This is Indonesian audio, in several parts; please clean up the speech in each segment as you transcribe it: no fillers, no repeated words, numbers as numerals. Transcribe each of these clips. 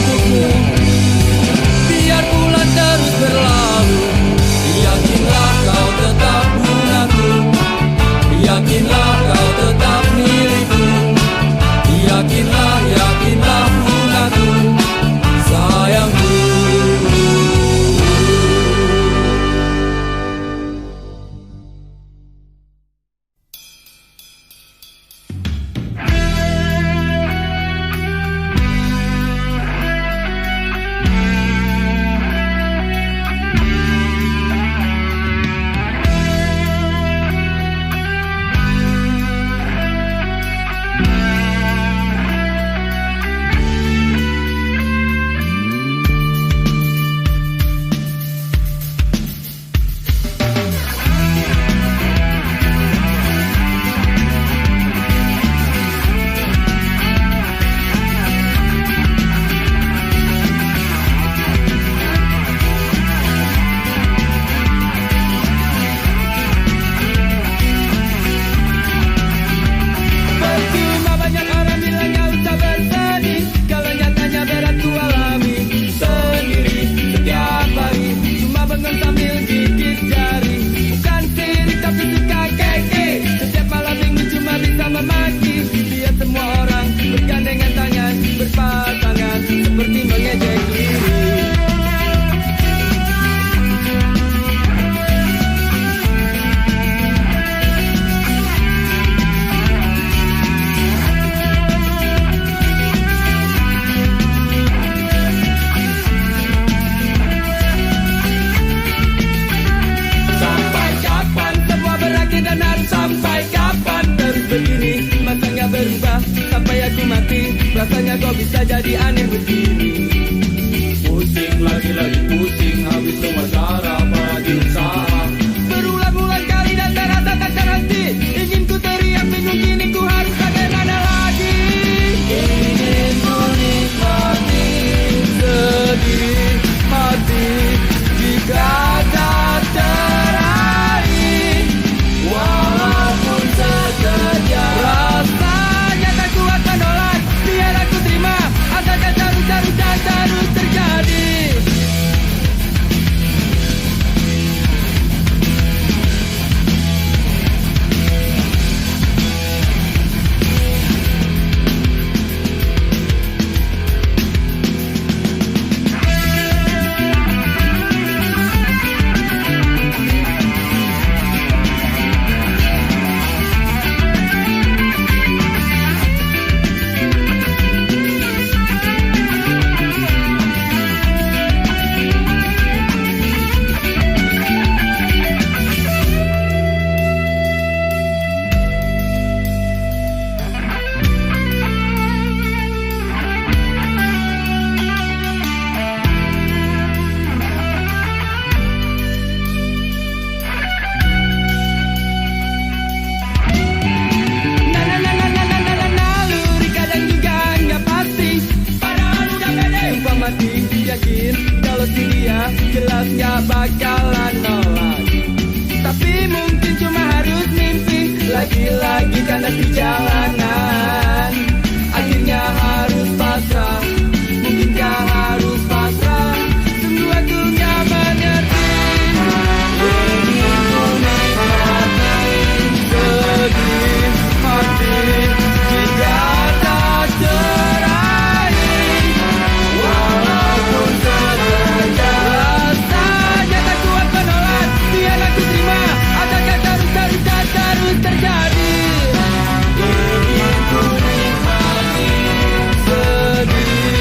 untukmu. Biar bulan terus berlalu, yakinlah kau tetap bungaku. Yakinlah kau tetap milikku. Yakinlah, yakinlah bungaku, sayangku. Rasanya kok bisa jadi aneh begini. Pusing lagi pusing, habis semua cara apalagi usaha. Berulang-ulang kali dan terasa tak terhenti. Ingin ku teriak bingung kini ku harus bagaimana lagi. Ingin ku nikmati sedih hati jika tak teraih. Walaupun sekejap rasanya tak kuat menolak. Biar aku terima, asalkan terus terjadi. Yakin kalau si dia jelasnya bakalan nolak. Tapi mungkin cuma harus mimpi lagi-lagi karena di jalanan. Akhirnya harus pasrah, mungkinkah harus pasrah. Sungguh aku gak mengerti. Ingin ku nikmati sedih hati jika tak teraih. Walaupun sekejap rasanya tak kuat menolak. Biar aku terima, asalkan terus terjadi. Ingin ku nikmati sedih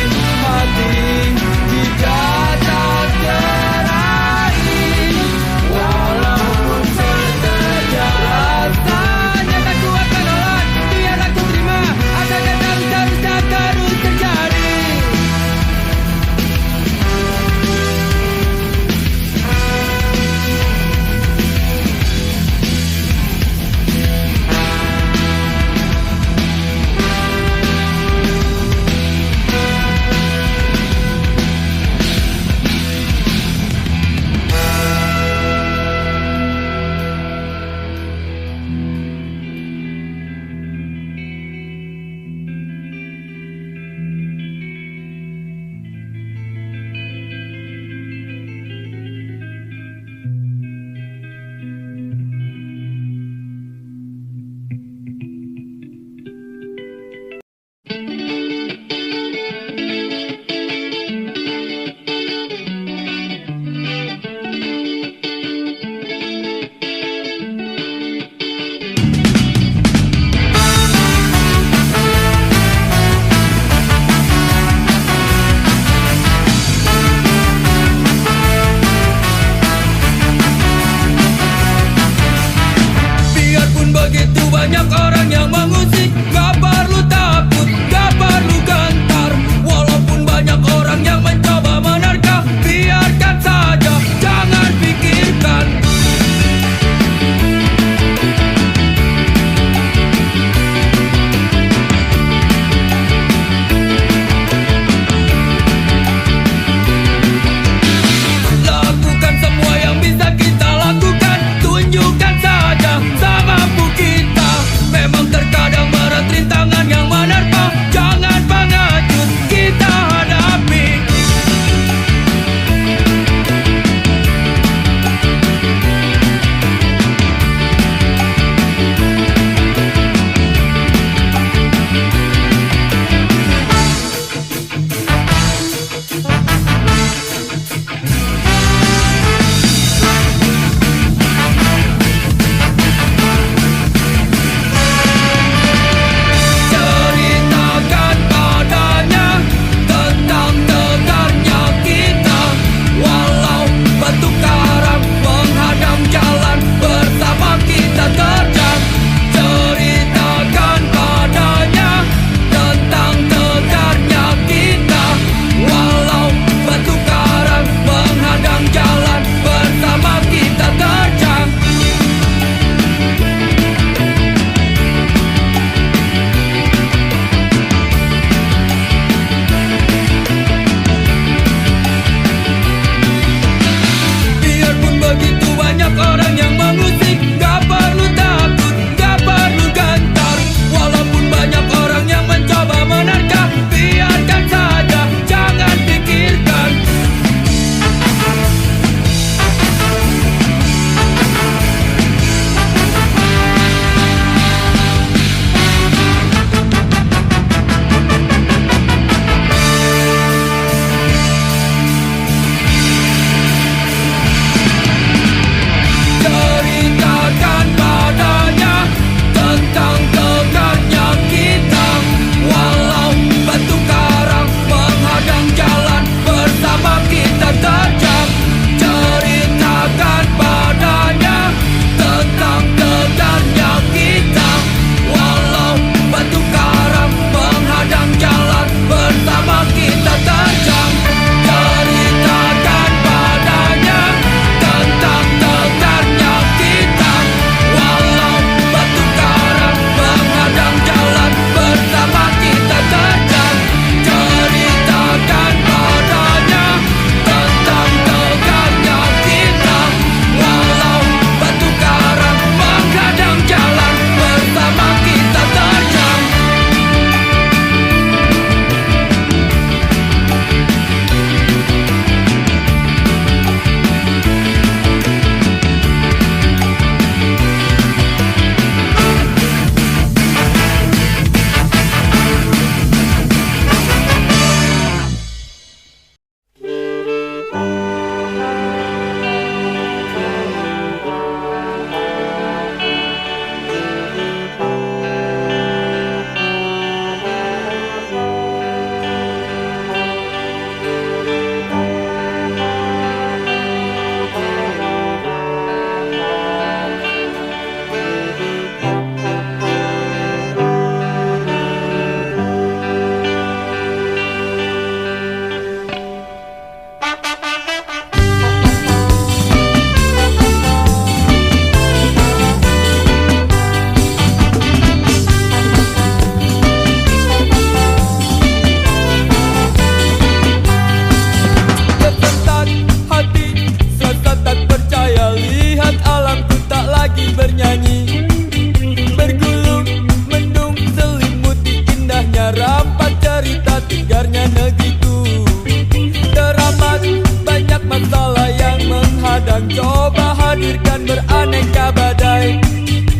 beraneka badai.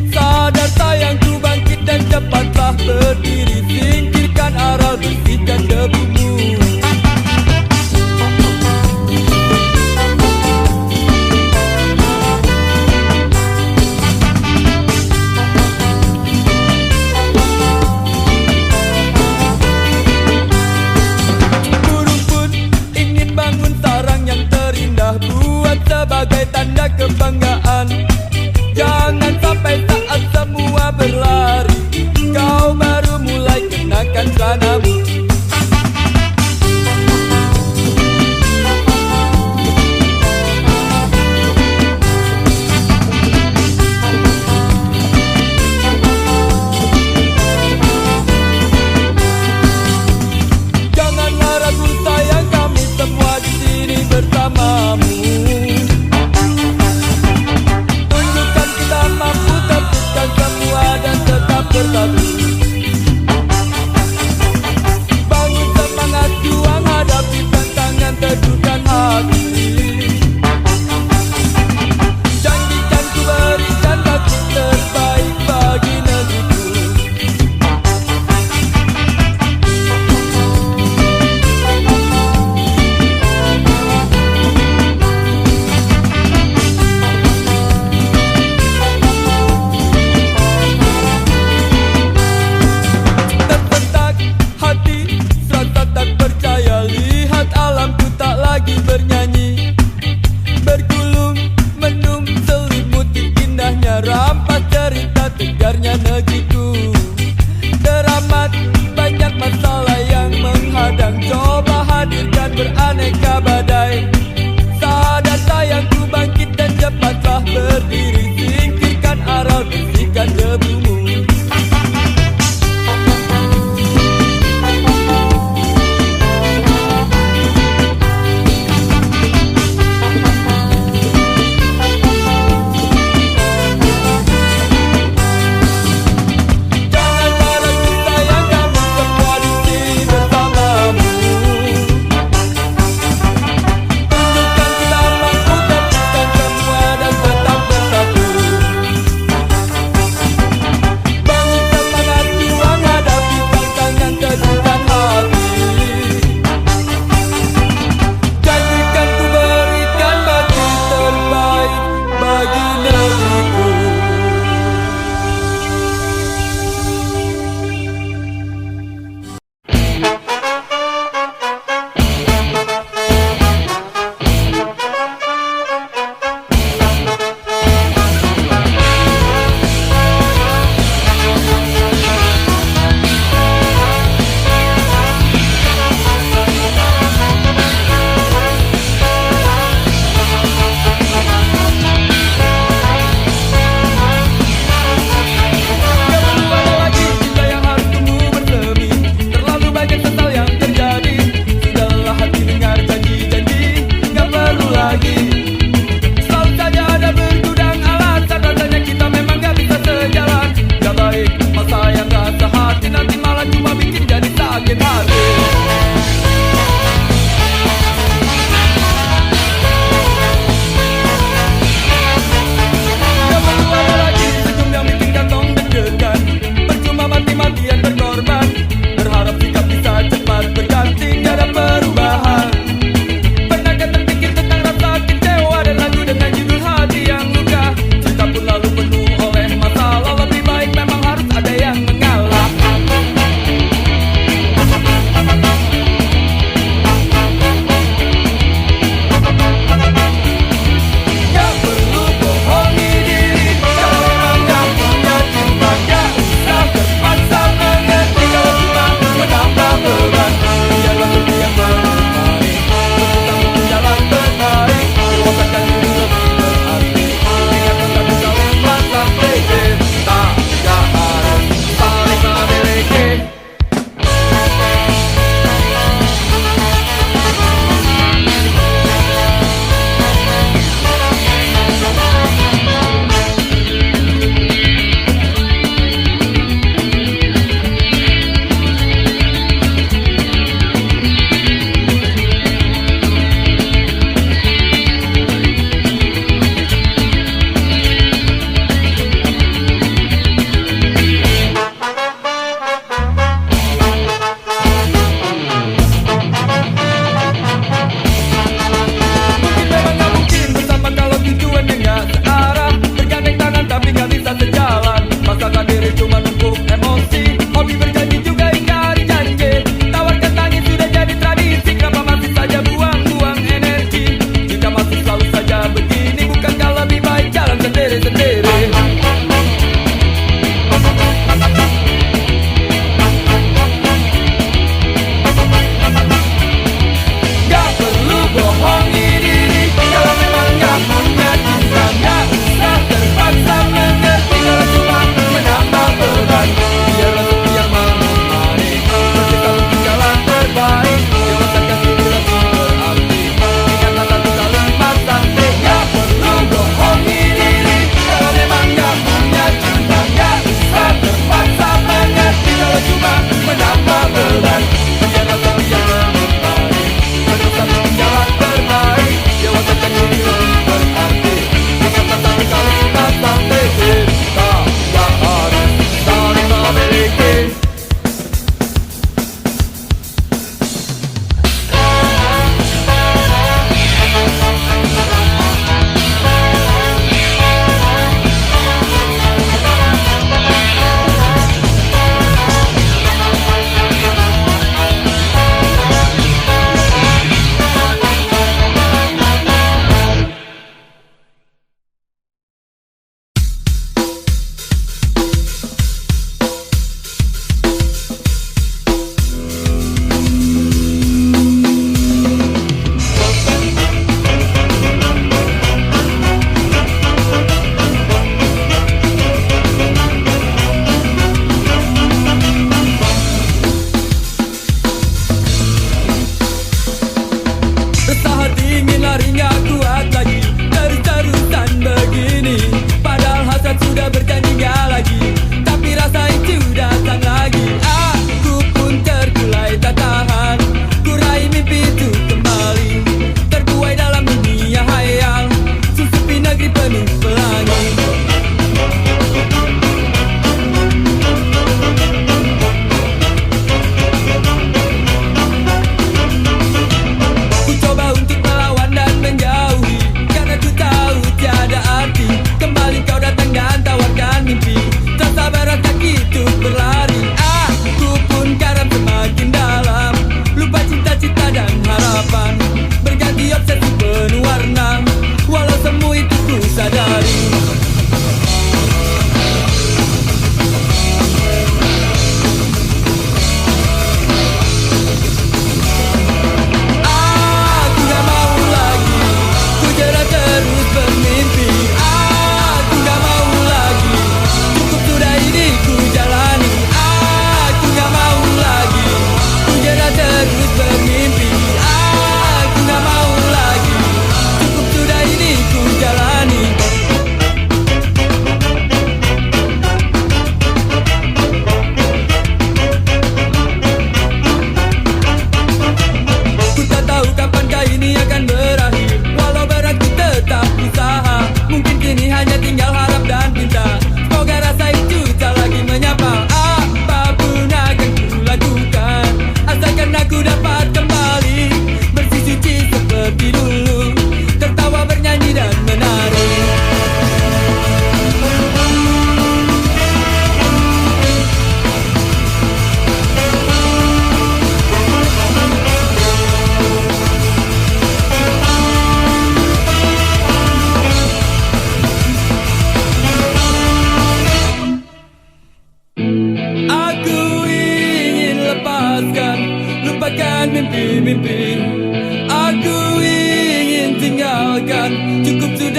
Sadar sayangku, bangkit dan cepatlah berdiri. Singkirkan aral, bersihkan debumu. Burung pun ingin bangun sarang yang terindah, buat sebagai tanda kebanggaan. Jangan sampai saat semua berlari, kau baru mulai kenakan celanamu. Janganlah ragu sayang, kami semua di sini bersamamu. Tunjukkan kita mampu tepukkan semua dan tetap bersatu. Bangun semangat juang, hadapi tantangan, teguhkan hati. Janjikan ku berikan waktu terbaik bagi negeriku. Tersentak hati, serasa tak percaya, lihat alamku tak lagi bernyanyi. Bergulung, mendung, selimuti indahnya, rampas cerita tegarnya negeriku. Teramat banyak masalah yang menghadang, coba hadirkan beraneka badai. Sadar sayangku, bangkit dan cepatlah berdiri. Singkirkan aral, bersihkan debumu. Janganlah ragu sayang, kami semua di sini bersamamu. Tunjukkan kita mampu tepukkan semua dan tetap bersatu.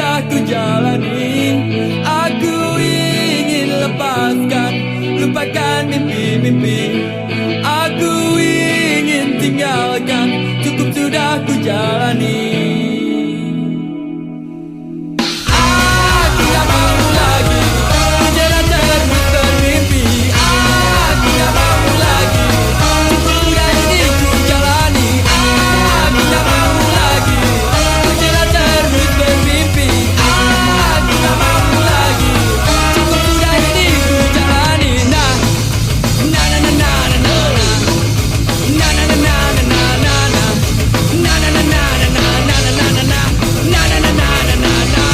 sudah ku jalani. Aku ingin lepaskan, lupakan mimpi-mimpi. Aku ingin tinggalkan, cukup sudah ku jalani. Aku gak mau lagi menjadi terus bermimpi. Aku gak mau lagi, cukup sudah ini ku jalani. Aku gak mau lagi menjadi terus bermimpi. Aku gak mau lagi, cukup sudah ini ku jalani. Nah, na na na na na na na na na na na na na na. Na na na na na na na na na na na. Na na na na na na na.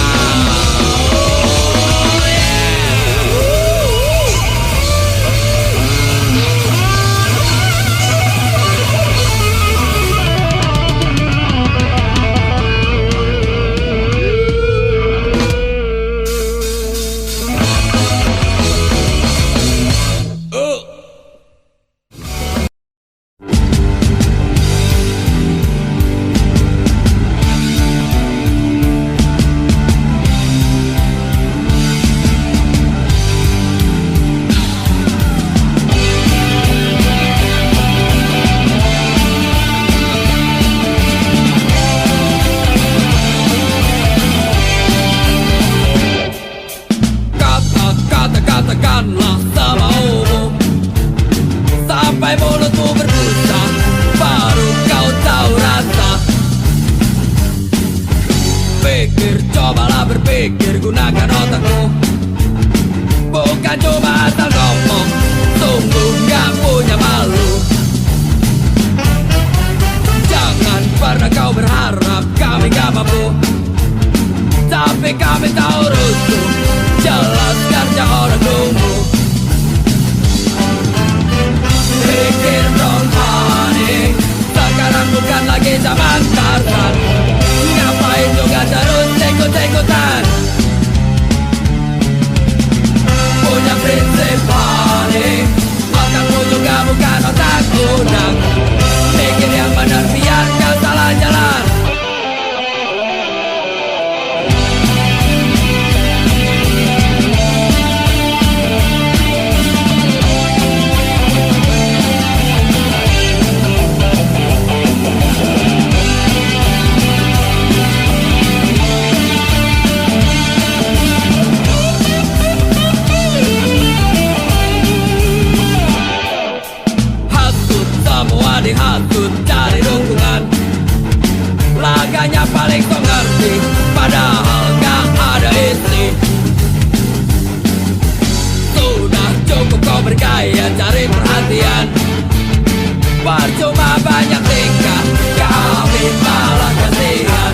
Oh yeah. Oh. Katakanlah sama umum, sampai mulutmu berbusa, baru kau tahu rasa. Pikir, cobalah berpikir, gunakan otakmu, bukan cuma asal ngomong. Sungguh gak punya malu. Jangan pernah kau berharap kami gak mampu, tapi kami tahu rusuh. Jelas kerja orang tunggu. Pikir dong honey, sekarang bukan lagi zaman Tarzan. Ngapain juga terus ikut-ikutan? Punya prinsip honey, otakmu juga bukan otak udang. Pikir yang benar biar gak salah jalan. Dihasut cari dukungan, laganya paling kau ngerti, padahal gak ada isi. Sudah cukup kau bergaya cari perhatian, percuma banyak tingkah, kami malah kasihan.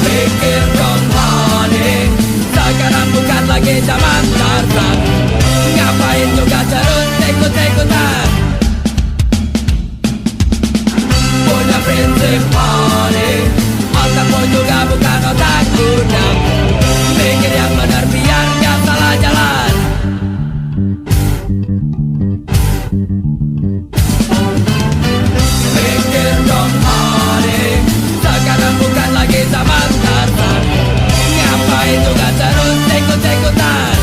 Pikir dong honey, sekarang bukan lagi zaman Tarzan. Ngapain juga terus ikut-ikutan? Punya prinsip honey, otakmu juga bukan otak udang. Pikir yang benar biar gak salah jalan. Pikir dong honey, sekarang bukan lagi zaman Tarzan. Ngapain juga terus ikut-ikutan?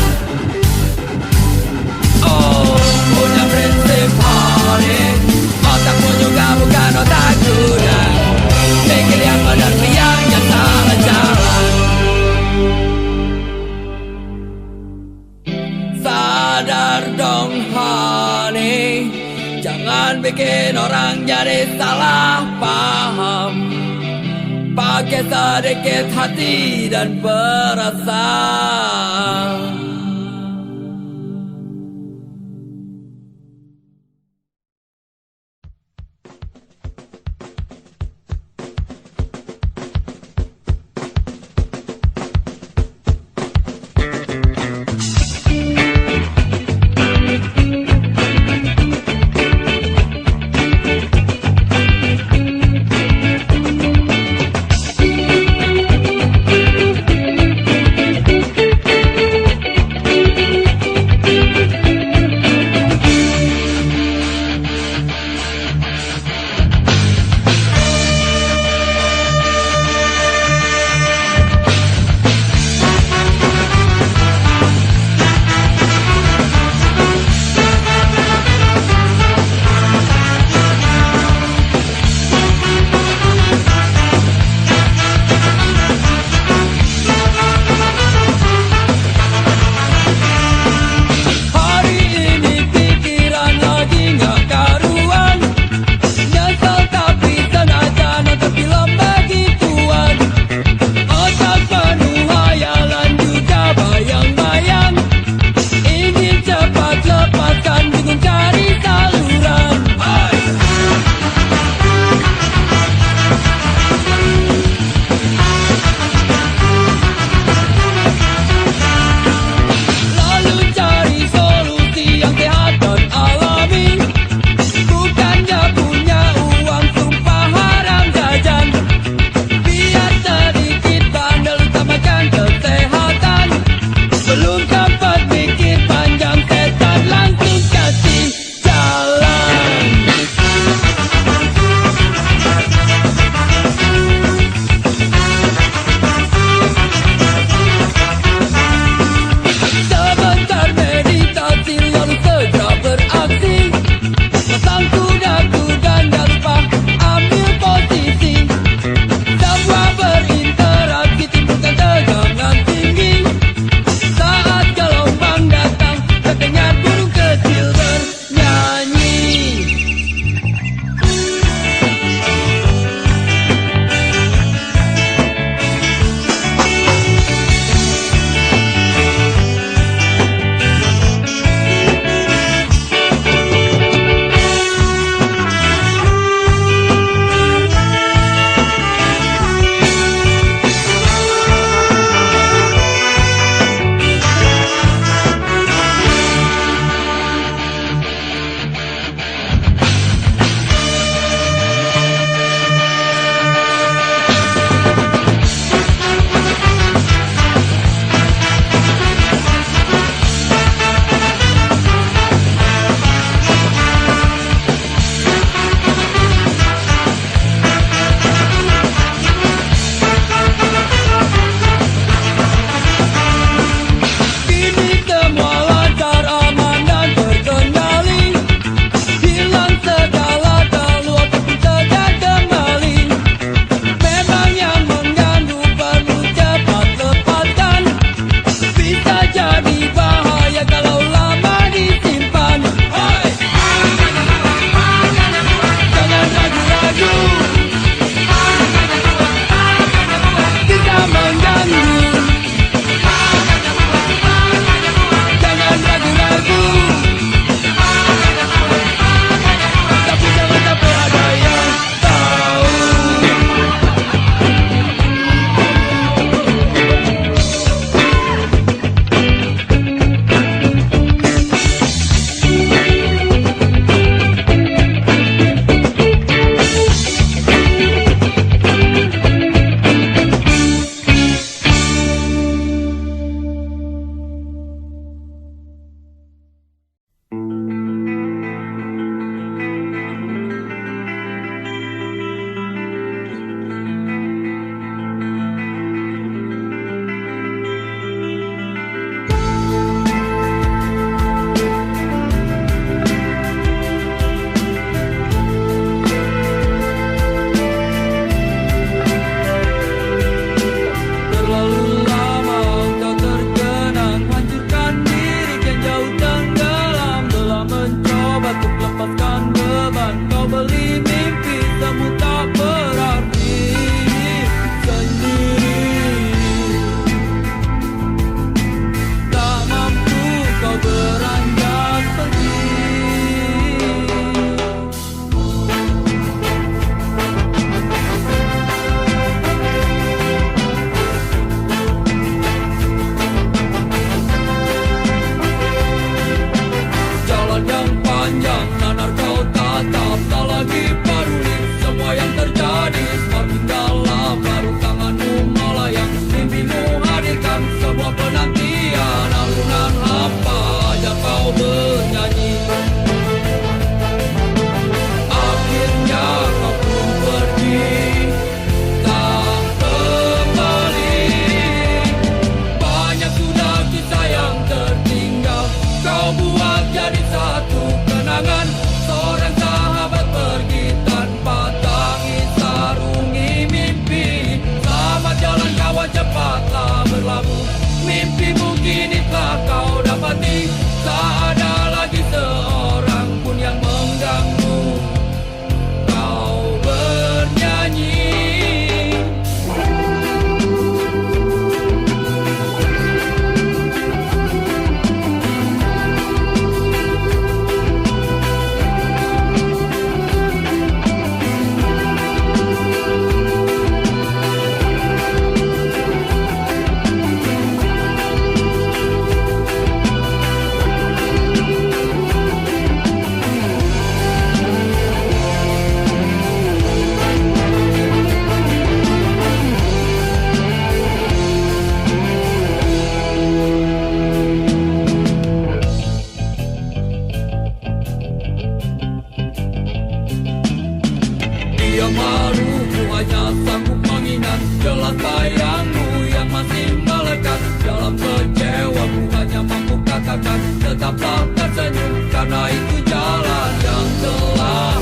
Oh, punya prinsip honey, otakmu juga bukan otak udang. Pikir yang benar biar gak salah jalan. Sadar dong honey, jangan bikin orang jadi salah paham. Pakai sedikit hati dan perasaan. yang malu, ku hanya sanggup mengingat jelas bayangmu yang masih melekat. Dalam kecewa ku hanya mampu katakan tetaplah tersenyum, karena itu jalan yang telah